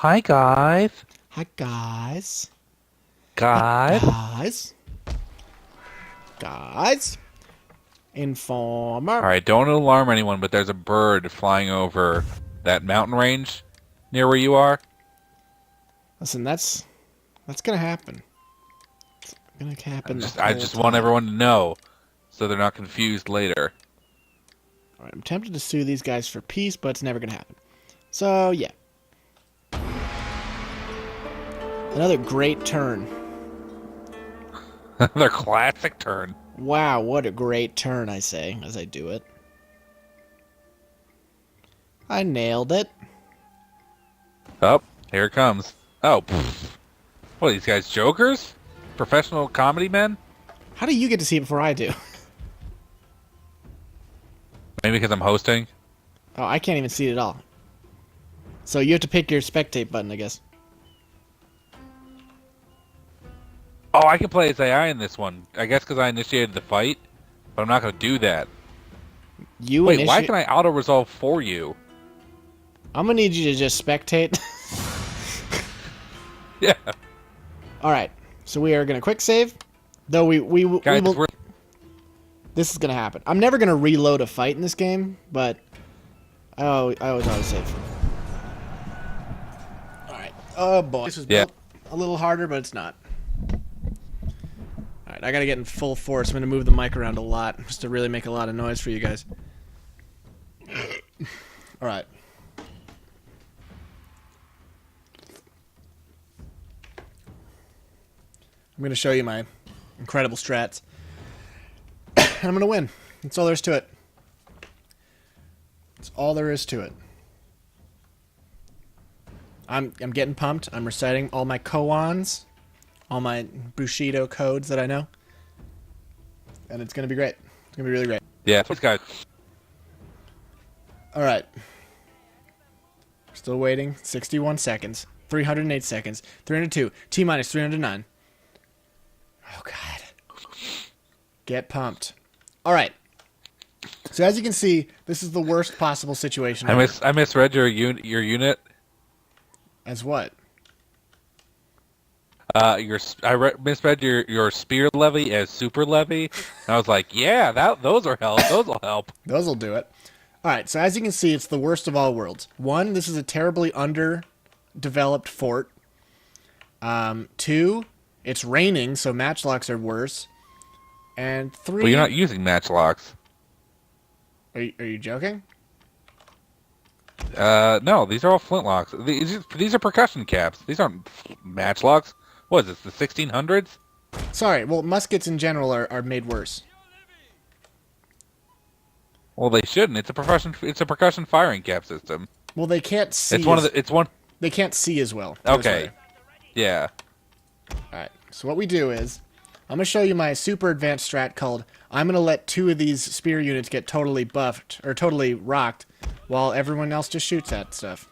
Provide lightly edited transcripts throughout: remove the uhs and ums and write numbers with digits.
Hi, guys. Hi guys. Hi Guys. guys. Guys. Informer. Alright, don't alarm anyone, but there's a bird flying over that mountain range near where you are. Listen, that's gonna happen. It's gonna happen the I whole just want time. everyone to know so they're not confused later. Alright, I'm tempted to sue these guys for peace, but it's never gonna happen. So yeah. Another great turn. Their classic turn. Wow, what a great turn, I say, as I do it. I nailed it. Oh, here it comes. Oh, pfft. What are these guys, jokers? Professional comedy men? How do you get to see it before I do? Maybe because I'm hosting. Oh, I can't even see it at all. So you have to pick your spectate button, I guess. Oh, I can play as AI in this one. I guess because I initiated the fight, but I'm not going to do that. You Wait, why initiate. can I auto-resolve for you? I'm gonna need you to just spectate. Yeah. All right, so we are gonna quick save. Though we Guys, will. This is gonna happen. I'm never gonna reload a fight in this game, but I always auto save. All right. Oh boy, this was Yeah. built a little harder, but it's not. All right, I gotta get in full force. I'm gonna move the mic around a lot just to really make a lot of noise for you guys. All right. I'm going to show you my incredible strats. And I'm going to win. That's all there is to it. That's all there is to it. I'm getting pumped. I'm reciting all my koans, all my Bushido codes that I know. And it's going to be great. It's going to be really great. Yeah, these guys. All right. Still waiting. 61 seconds. 308 seconds. 302. T minus 309. Oh, God. Get pumped. All right. So as you can see, this is the worst possible situation ever. I misread your unit. As what? Misread your spear levy as super levy. And I was like, yeah, those are help. Those will help. Those will do it. All right, so as you can see, it's the worst of all worlds. One, this is a terribly underdeveloped fort. Two, it's raining, so matchlocks are worse. And three... But you're not using matchlocks. Are you joking? No, these are all flintlocks. These are percussion caps. These aren't matchlocks. What is this, the 1600s? Sorry, well, muskets in general are made worse. Well, they shouldn't. It's a percussion firing cap system. Well, they can't see. It's one. They can't see as well. Put it this Okay. way. Yeah. All right. So what we do is, I'm gonna show you my super advanced strat called. I'm gonna let two of these spear units get totally buffed or totally rocked, while everyone else just shoots at stuff.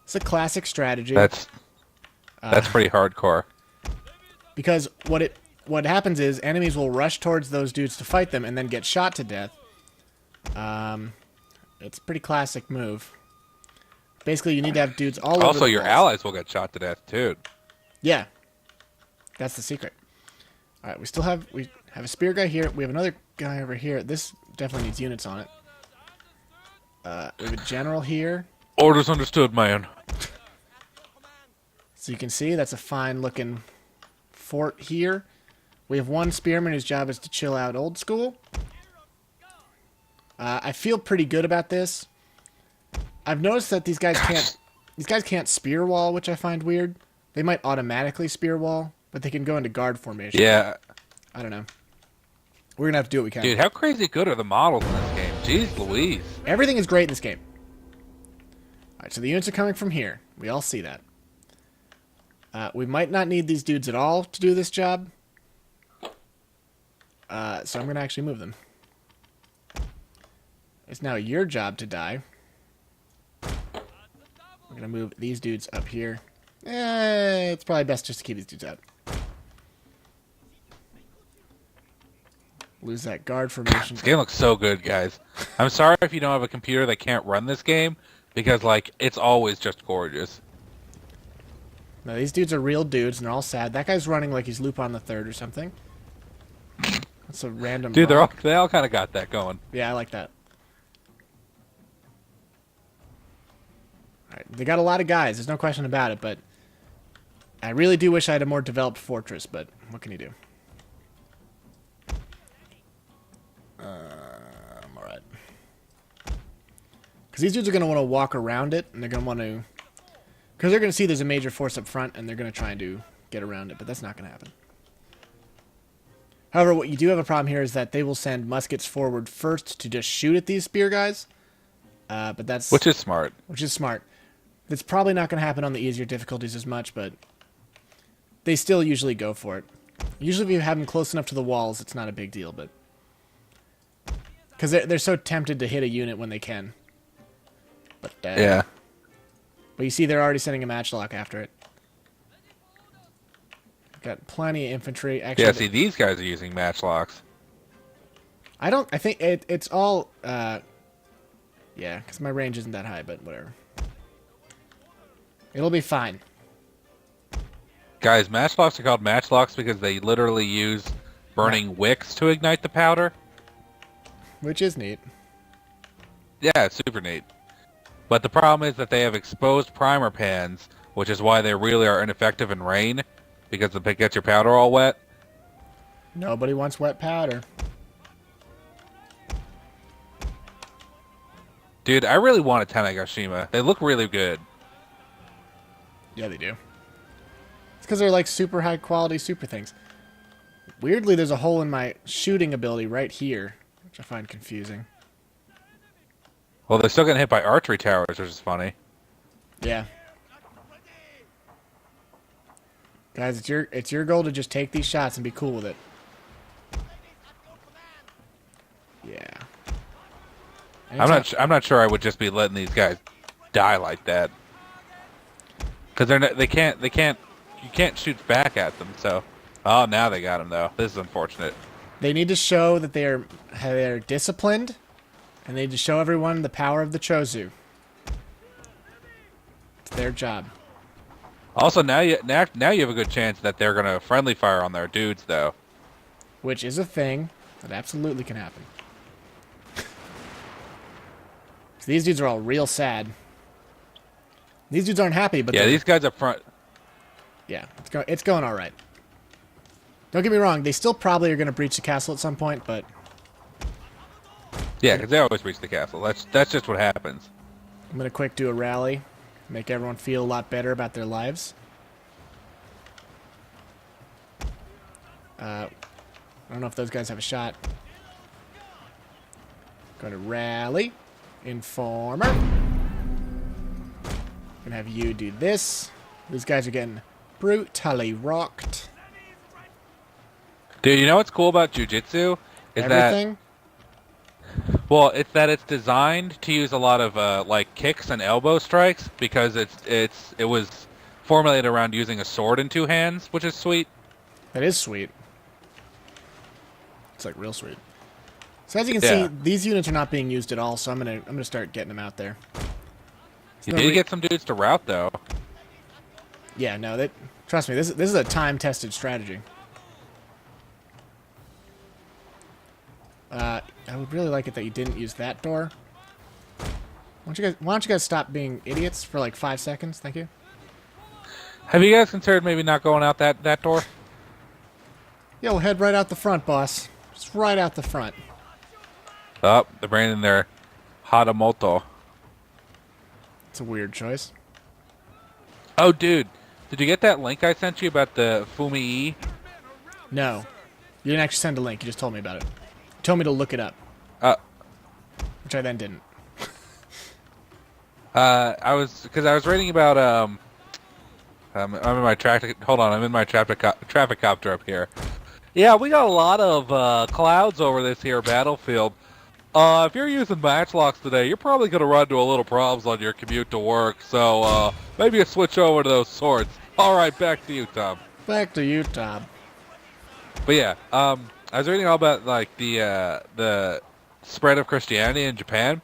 It's a classic strategy. That's pretty hardcore. Because what happens is enemies will rush towards those dudes to fight them and then get shot to death. It's a pretty classic move. Basically, you need to have dudes all over. Also, the your walls. allies will get shot to death too. Yeah, that's the secret. All right, we have a spear guy here. We have another guy over here. This definitely needs units on it. We have a general here. Orders understood, man. So you can see that's a fine looking fort here. We have one spearman whose job is to chill out old school. I feel pretty good about this. I've noticed that these guys can't spear wall, which I find weird. They might automatically spear wall, but they can go into guard formation. Yeah. I don't know. We're gonna have to do what we can. Dude, how crazy good are the models in this game? Jeez Louise. Everything is great in this game. Alright, so the units are coming from here. We all see that. We might not need these dudes at all to do this job. So I'm going to actually move them. It's now your job to die. We're going to move these dudes up here. It's probably best just to keep these dudes out. Lose that guard formation. This game looks so good, guys. I'm sorry if you don't have a computer that can't run this game, because like it's always just gorgeous. No, these dudes are real dudes, and they're all sad. That guy's running like he's Lupin the Third or something. That's a random. Dude, rock. they all kind of got that going. Yeah, I like that. All right, they got a lot of guys. There's no question about it. But I really do wish I had a more developed fortress. But what can you do? I'm all right. Because these dudes are going to want to walk around it, and they're going to want to. Because they're going to see there's a major force up front, and they're going to try and get around it. But that's not going to happen. However, what you do have a problem here is that they will send muskets forward first to just shoot at these spear guys. But that's Which is smart. Which is smart. It's probably not going to happen on the easier difficulties as much, but they still usually go for it. Usually if you have them close enough to the walls, it's not a big deal, but... Because they're so tempted to hit a unit when they can. But, Yeah. But you see they're already sending a matchlock after it. Got plenty of infantry. Actually, Yeah, see, these guys are using matchlocks. I think it's all... yeah, because my range isn't that high, but whatever. It'll be fine. Guys, matchlocks are called matchlocks because they literally use burning wicks to ignite the powder. Which is neat. Yeah, it's super neat. But the problem is that they have exposed primer pans, which is why they really are ineffective in rain, because it gets your powder all wet. Nobody wants wet powder. Dude, I really want a Tanegashima. They look really good. Yeah, they do. It's because they're like super high quality super things. Weirdly, there's a hole in my shooting ability right here, which I find confusing. Well, they're still getting hit by archery towers, which is funny. Yeah. Guys, it's your goal to just take these shots and be cool with it. Yeah. I'm not sure I would just be letting these guys die like that. Because you can't shoot back at them, so. Oh, now they got him, though. This is unfortunate. They need to show that they're disciplined, and they need to show everyone the power of the Chozu. It's their job. Also, now you have a good chance that they're going to friendly fire on their dudes, though. Which is a thing that absolutely can happen. So these dudes are all real sad. These dudes aren't happy, but yeah, these guys up front. Yeah, it's going all right. Don't get me wrong; they still probably are going to breach the castle at some point, but Yeah, because they always breach the castle. That's just what happens. I'm going to quick do a rally, make everyone feel a lot better about their lives. I don't know if those guys have a shot. Going to rally. Informer. Gonna have you do this. These guys are getting brutally rocked. Dude, you know what's cool about jiu-jitsu? Everything? Well, it's that it's designed to use a lot of like kicks and elbow strikes because it was formulated around using a sword in two hands, which is sweet. That is sweet. It's like real sweet. So as you can see, these units are not being used at all, so I'm gonna start getting them out there. You did get some dudes to rout though. Yeah, no, trust me, this is a time-tested strategy. I would really like it that you didn't use that door. Why don't you guys stop being idiots for like 5 seconds? Thank you. Have you guys considered maybe not going out that door? Yeah, we'll head right out the front, boss. Just right out the front. Oh, they're bringing in their Hadamoto. It's a weird choice. Oh, dude. Did you get that link I sent you about the Fumii? No. You didn't actually send a link. You just told me about it. You told me to look it up. Which I then didn't. I was reading about I'm in my I'm in my traffic copter up here. Yeah, we got a lot of clouds over this here battlefield. If you're using matchlocks today, you're probably going to run into a little problems on your commute to work. So maybe you switch over to those swords. All right, back to you, Tom. Back to you, Tom. But yeah, I was reading all about like the spread of Christianity in Japan,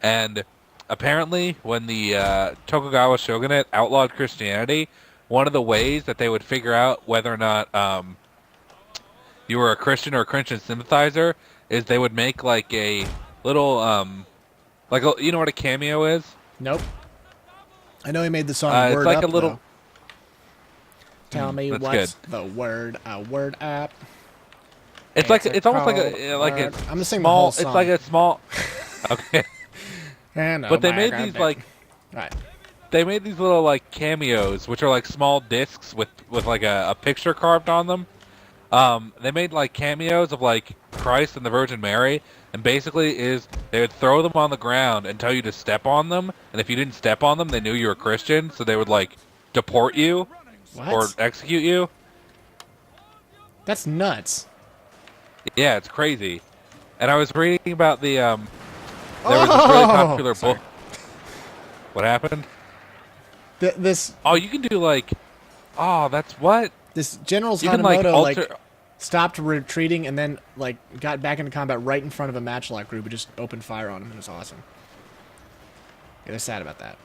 and apparently, when the Tokugawa shogunate outlawed Christianity, one of the ways that they would figure out whether or not you were a Christian or a Christian sympathizer is they would make like a little you know what a cameo is? Nope. I know he made the song It's Word like Up, a little. though. Tell me That's what's good. the word? A word up. It's like a it's almost like cold a word. I'm gonna sing the whole small. song. It's like a small. Okay, And but they made these like right. they made these little like cameos, which are like small discs with like a picture carved on them. They made like cameos of like Christ and the Virgin Mary, and basically they would throw them on the ground and tell you to step on them, and if you didn't step on them, they knew you were Christian, so they would like deport you What? or execute you. That's nuts. Yeah, it's crazy. And I was reading about the there was this really popular Sorry. book. What happened? This Oh, you can do like, that's what General's you can like Hanamoto alter. stopped retreating and then like got back into combat right in front of a matchlock group and just opened fire on him. It was awesome. Yeah, they're sad about that.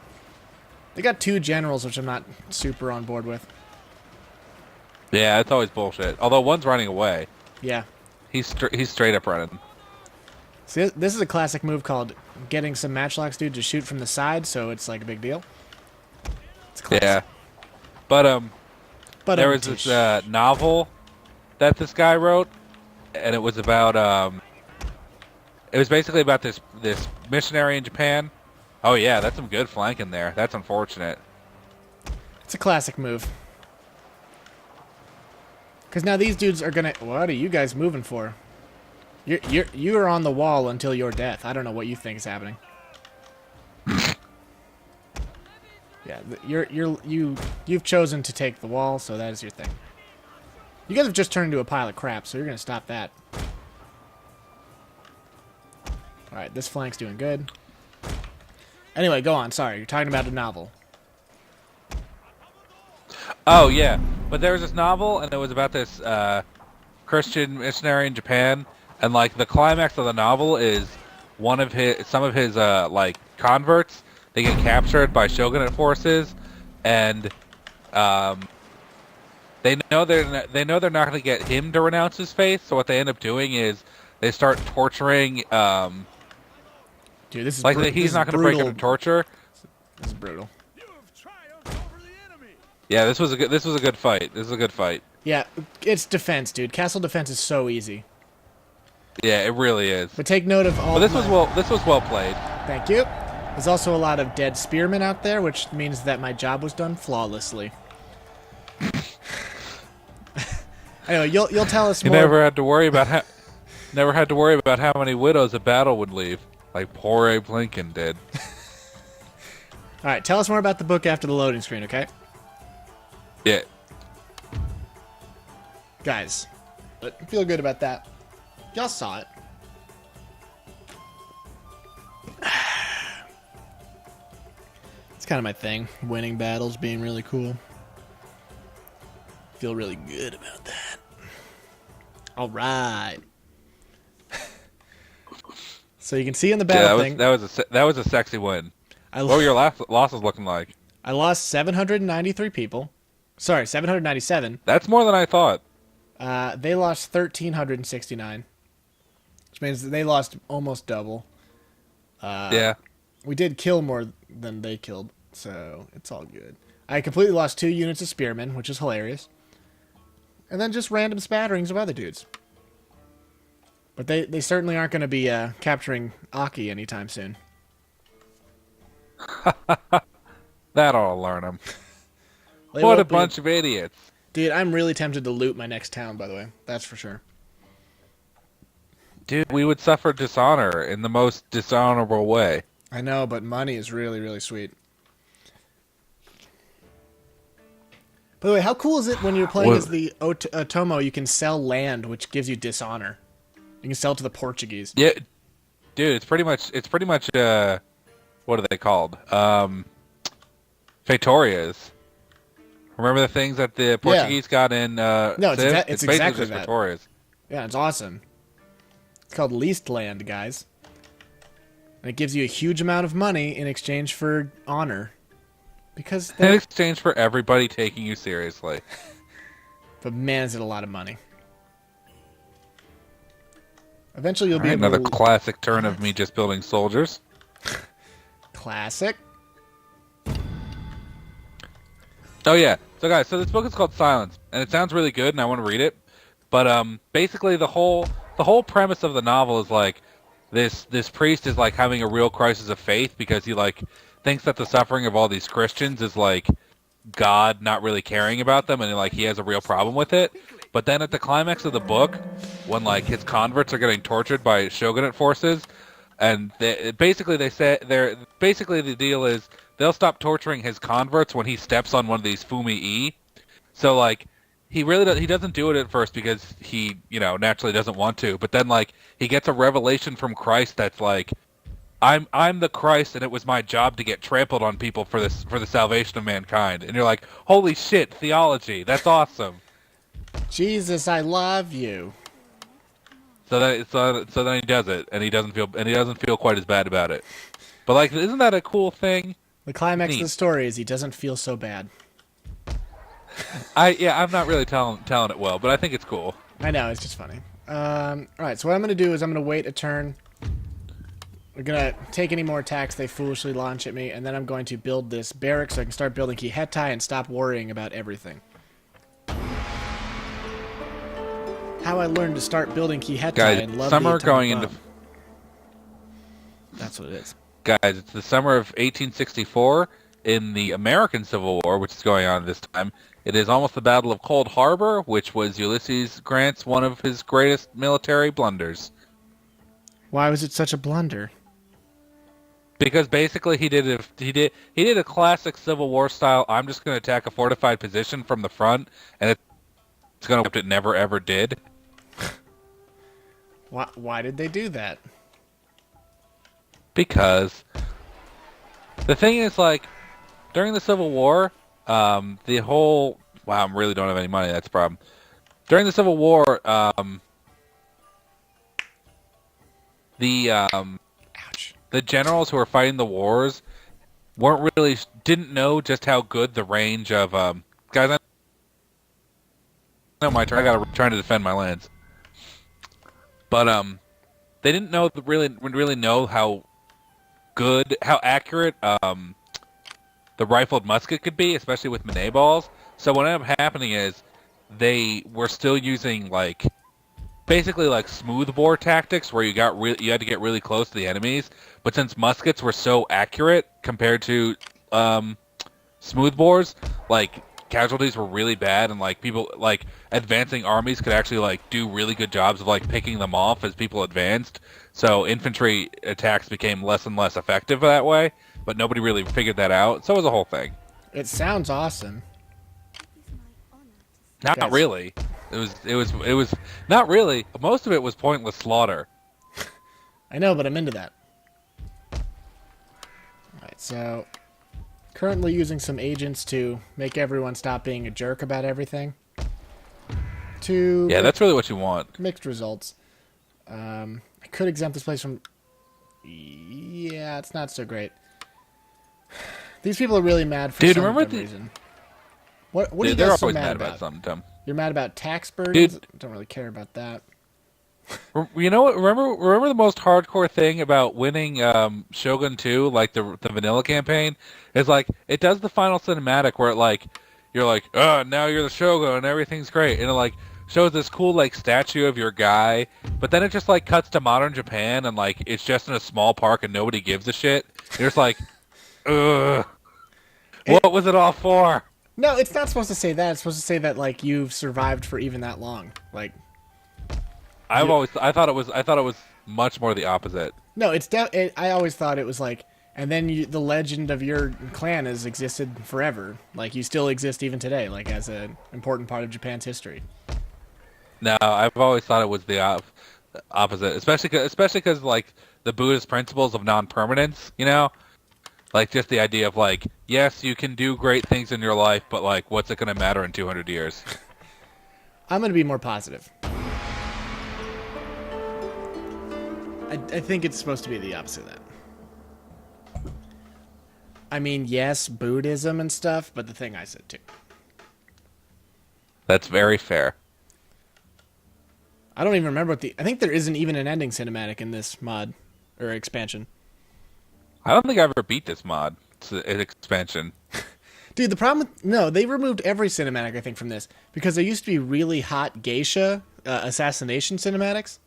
They got 2 generals, which I'm not super on board with. Yeah, it's always bullshit. Although one's running away. Yeah. He's straight up running. See, this is a classic move called getting some matchlocks dude to shoot from the side, so it's like a big deal. It's classic. Yeah, but But there was this novel that this guy wrote, and it was about it was basically about this missionary in Japan. Oh yeah, that's some good flanking there. That's unfortunate. It's a classic move. Because now these dudes are gonna. What are you guys moving for? You're on the wall until your death. I don't know what you think is happening. Yeah, you've chosen to take the wall, so that is your thing. You guys have just turned into a pile of crap, so you're gonna stop that. All right, this flank's doing good. Anyway, go on. Sorry, you're talking about a novel. Oh yeah, but there was this novel, and it was about this Christian missionary in Japan, and like the climax of the novel is some of his like converts. They get captured by shogunate forces, and they know they're not going to get him to renounce his faith. So what they end up doing is they start torturing. Dude, this is like this he's is not going to break brutal. under torture. This is brutal. Yeah, this was a good fight. This is a good fight. Yeah, it's defense, dude. Castle defense is so easy. Yeah, it really is. But take note of all. But this was well played. Thank you. There's also a lot of dead spearmen out there, which means that my job was done flawlessly. Anyway, you'll tell us You more. never had to worry about how many widows a battle would leave, like poor Abe Lincoln did. All right, tell us more about the book after the loading screen, okay? Yeah. Guys, feel good about that. Y'all saw it. It's kind of my thing. Winning battles, being really cool. Feel really good about that. All right. So you can see in the battle thing. that was a sexy win. I, What were your losses looking like? I lost 793 people. Sorry, 797. That's more than I thought. They lost 1,369. Which means they lost almost double. Yeah. We did kill more than they killed, so it's all good. I completely lost 2 units of spearmen, which is hilarious. And then just random spatterings of other dudes. But they certainly aren't going to be capturing Aki anytime soon. That ought to learn them. They What a won't be- bunch of idiots. Dude, I'm really tempted to loot my next town, by the way. That's for sure. Dude, we would suffer dishonor in the most dishonorable way. I know, but money is really, really sweet. By the way, how cool is it when you're playing What? as the Otomo, you can sell land, which gives you dishonor. You can sell to the Portuguese. Yeah, dude, it's pretty much what are they called? Fetorias. Remember the things that the Portuguese got in No, it's Civ? it's basically exactly just that. Fetorias. Yeah, it's awesome. It's called leased land, guys. And it gives you a huge amount of money in exchange for honor. Because In exchange for everybody taking you seriously. But man, is it a lot of money. Eventually you'll be Alright, able another to... classic turn of me just building soldiers. Classic. Oh yeah. So guys, so this book is called Silence, and it sounds really good and I want to read it. But basically the whole premise of the novel is like this priest is like having a real crisis of faith because he like thinks that the suffering of all these Christians is like God not really caring about them, and like he has a real problem with it. But then at the climax of the book, when like his converts are getting tortured by shogunate forces, and basically the deal is they'll stop torturing his converts when he steps on one of these Fumi-e. So like he doesn't do it at first because he naturally doesn't want to, but then like he gets a revelation from Christ that's like I'm the Christ, and it was my job to get trampled on people for the salvation of mankind. And you're like, holy shit, theology, that's awesome. Jesus, I love you. So then he does it, and he doesn't feel quite as bad about it. But like, isn't that a cool thing? The climax Neat. of the story is he doesn't feel so bad. I'm not really telling it well, but I think it's cool. I know, it's just funny. Alright, so what I'm going to do is I'm going to wait a turn. We're going to take any more attacks they foolishly launch at me, and then I'm going to build this barrack so I can start building Kihetai and stop worrying about everything. How I learned to start building Kihetai Guys, and love summer the atomic going bomb. into That's what it is. Guys, it's the summer of 1864 in the American Civil War, which is going on this time. It is almost the Battle of Cold Harbor, which was Ulysses Grant's one of his greatest military blunders. Why was it such a blunder? Because basically he did a classic Civil War style. I'm just going to attack a fortified position from the front, and it's going to it never ever did. Why did they do that? Because the thing is, like, during the Civil War, the whole I really don't have any money. That's the problem. During the Civil War, Ouch. the generals who were fighting the wars didn't know just how good the range of guys. I know my turn. I got trying to defend my lands, but they didn't know really know how accurate the rifled musket could be, especially with Manet balls. So what ended up happening is they were still using basically smoothbore tactics, where you had to get really close to the enemies. But since muskets were so accurate compared to smoothbores, casualties were really bad, and people advancing armies could actually do really good jobs of picking them off as people advanced. So infantry attacks became less and less effective that way, but nobody really figured that out. So it was a whole thing. It sounds awesome. Not Guys. really. It was not really. Most of it was pointless slaughter. I know, but I'm into that. Alright, so currently using some agents to make everyone stop being a jerk about everything. Yeah, that's really what you want. Mixed results. I could exempt this place from... Yeah, it's not so great. These people are really mad for Dude, some remember dumb the- reason. What are you They're guys so always mad about about? something dumb. You're mad about tax burdens? Dude. Don't really care about that. You know what? Remember the most hardcore thing about winning Shogun 2, the vanilla campaign, is it does the final cinematic where you're now you're the Shogun and everything's great, and it shows this cool statue of your guy, but then it just cuts to modern Japan, and it's just in a small park and nobody gives a shit. You're just ugh. What was it all for? No, it's not supposed to say that. It's supposed to say that you've survived for even that long. I thought it was much more the opposite. No, I always thought it was and then the legend of your clan has existed forever. You still exist even today, as an important part of Japan's history. No, I've always thought it was the opposite, especially because the Buddhist principles of non-permanence, just the idea of yes, you can do great things in your life, but what's it going to matter in 200 years? I'm going to be more positive. I think it's supposed to be the opposite of that. I mean, yes, Buddhism and stuff, but the thing I said too. That's very fair. I don't even remember what the. I think there isn't even an ending cinematic in this mod or expansion. I don't think I ever beat this mod. It's an expansion. Dude, the problem with, no, they removed every cinematic I think from this because there used to be really hot geisha assassination cinematics.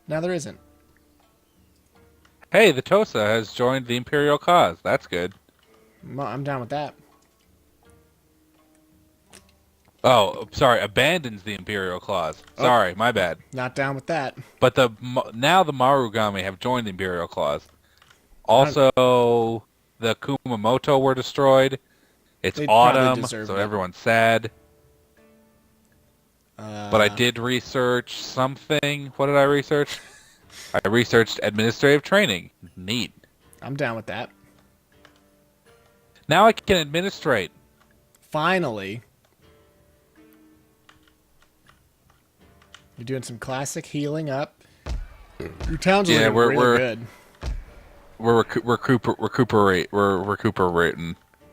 Now there isn't. Hey, the Tosa has joined the Imperial cause. That's good. I'm down with that. Oh, sorry, abandons the Imperial clause. Sorry, my bad. Not down with that. But now the Marugami have joined the Imperial clause. Also, the Kumamoto were destroyed. It's autumn, so everyone's sad. But I did research something. What did I research? I researched administrative training. Neat. I'm down with that. Now I can administrate. Finally. You're doing some classic healing up. Your town's looking really good. We're recuperating.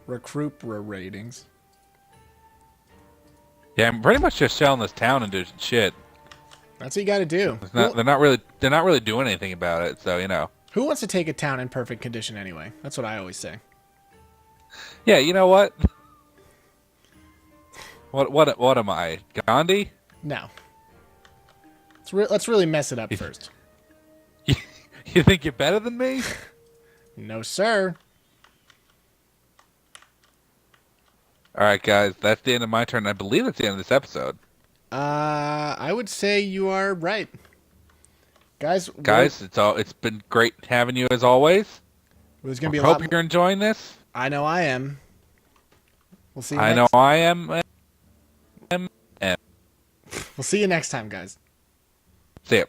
Recuperating. Yeah, I'm pretty much just shelling this town and doing shit. That's what you got to do. They're not really doing anything about it. So you know. Who wants to take a town in perfect condition anyway? That's what I always say. Yeah, you know what? What am I, Gandhi? No. Let's really mess it up first. You think you're better than me? No, sir. All right, guys, that's the end of my turn. I believe that's the end of this episode. I would say you are right. Guys, it's been great having you as always. There's gonna be hope you're enjoying this. I know I am. We'll see. I know I am. We'll see you next time, guys. See ya.